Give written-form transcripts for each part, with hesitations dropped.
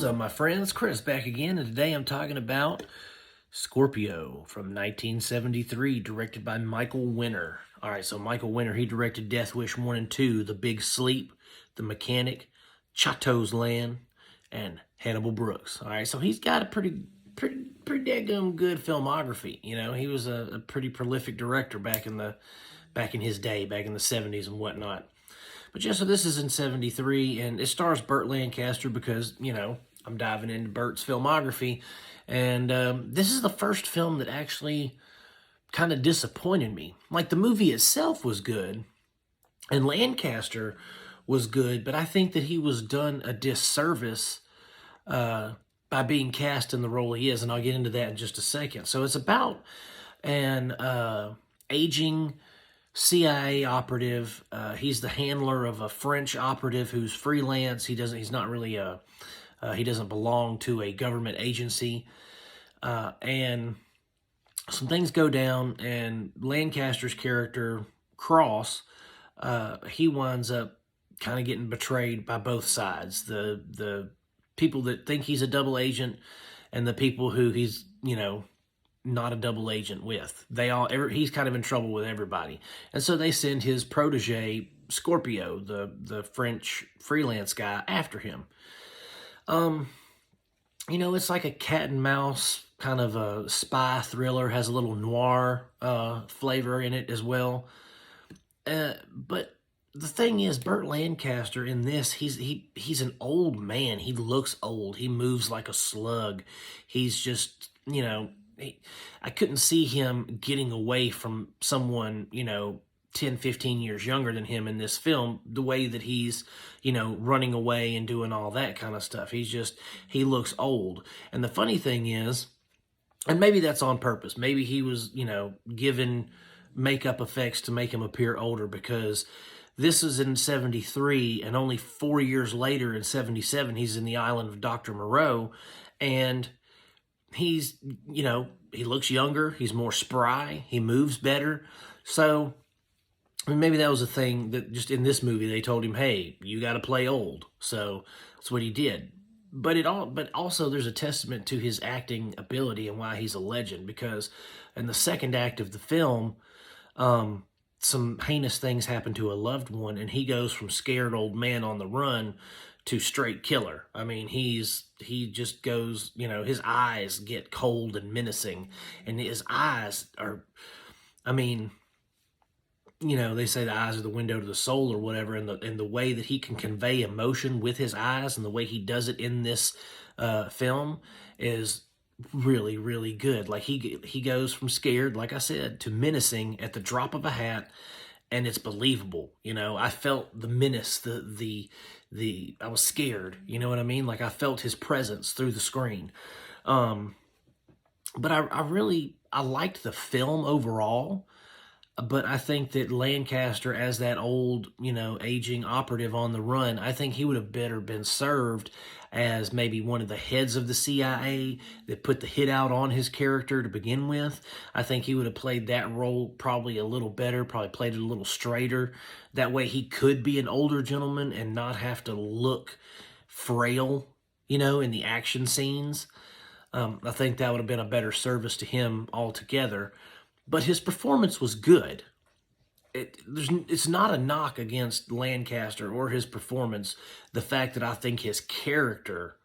up, my friends? Chris back again, and today I'm talking about Scorpio from 1973, directed by Michael Winner. All right, so Michael Winner, he directed Death Wish 1 and 2, The Big Sleep, The Mechanic, Chateau's Land, and Hannibal Brooks. All right, so he's got a pretty daggum good filmography. You know, he was a pretty prolific director back in his day, back in the 70s and whatnot. But yeah, so this is in 73, and it stars Burt Lancaster because, you know, I'm diving into Burt's filmography. And this is the first film that actually kind of disappointed me. Like, the movie itself was good, and Lancaster was good, but I think that he was done a disservice by being cast in the role he is, and I'll get into that in just a second. So it's about an aging CIA operative. He's the handler of a French operative who's freelance. He doesn't belong to a government agency. And some things go down, and Lancaster's character, Cross, he winds up kind of getting betrayed by both sides. The people that think he's a double agent and the people who he's, you know, not a double agent with. He's kind of in trouble with everybody. And so they send his protege, Scorpio, the French freelance guy, after him. You know, it's like a cat and mouse kind of a spy thriller, has a little noir flavor in it as well. But the thing is, Burt Lancaster in this, he's an old man. He looks old. He moves like a slug. He's just, you know, I couldn't see him getting away from someone, you know, 10, 15 years younger than him in this film, the way that he's, you know, running away and doing all that kind of stuff. He looks old. And the funny thing is, and maybe that's on purpose, maybe he was, you know, given makeup effects to make him appear older, because this is in 73, and only 4 years later in 77, he's in the island of Dr. Moreau, and he's, you know, he looks younger, he's more spry, he moves better. So, I mean, maybe that was a thing that just in this movie they told him, hey, you got to play old. So that's what he did. But also there's a testament to his acting ability and why he's a legend, because in the second act of the film, some heinous things happen to a loved one, and he goes from scared old man on the run to straight killer. I mean, he just goes, you know, his eyes get cold and menacing, and his eyes are, I mean, you know, they say the eyes are the window to the soul or whatever, and the way that he can convey emotion with his eyes and the way he does it in this film is really, really good. Like, he goes from scared, like I said, to menacing at the drop of a hat, and it's believable. You know, I felt the menace, I was scared, you know what I mean? Like, I felt his presence through the screen. But I liked the film overall, but I think that Lancaster, as that old, you know, aging operative on the run, I think he would have better been served as maybe one of the heads of the CIA that put the hit out on his character to begin with. I think he would have played that role probably a little better, probably played it a little straighter. That way he could be an older gentleman and not have to look frail, you know, in the action scenes. I think that would have been a better service to him altogether. But his performance was good. It's not a knock against Lancaster or his performance, the fact that I think his character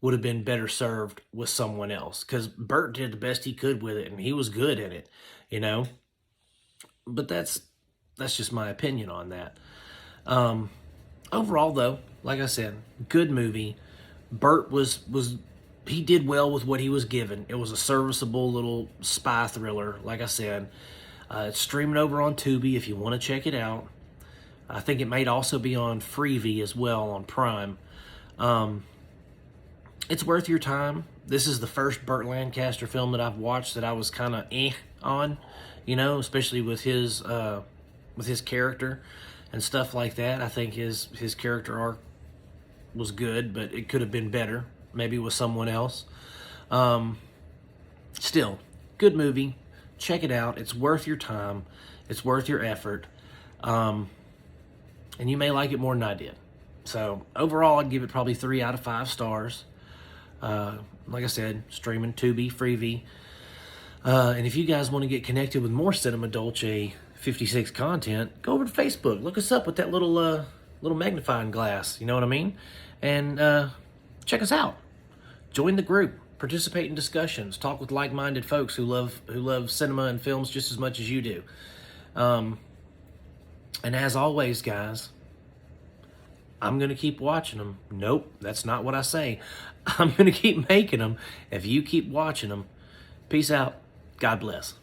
would have been better served with someone else, because Burt did the best he could with it, and he was good in it, you know? But that's just my opinion on that. Overall, though, like I said, good movie. Burt he did well with what he was given. It was a serviceable little spy thriller, like I said. It's streaming over on Tubi if you want to check it out. I think it might also be on Freevee as well on Prime. It's worth your time. This is the first Burt Lancaster film that I've watched that I was kind of on, you know, especially with his character and stuff like that. I think his character arc was good, but it could have been better. Maybe with someone else. Still, good movie. Check it out. It's worth your time. It's worth your effort. And you may like it more than I did. So overall, I'd give it probably 3 out of 5 stars. Like I said, streaming Tubi, Freevee. And if you guys want to get connected with more Cinema Dolce 56 content, go over to Facebook. Look us up with that little magnifying glass. You know what I mean? And check us out. Join the group. Participate in discussions. Talk with like-minded folks who love cinema and films just as much as you do. And as always, guys, I'm going to keep watching them. Nope, that's not what I say. I'm going to keep making them if you keep watching them. Peace out. God bless.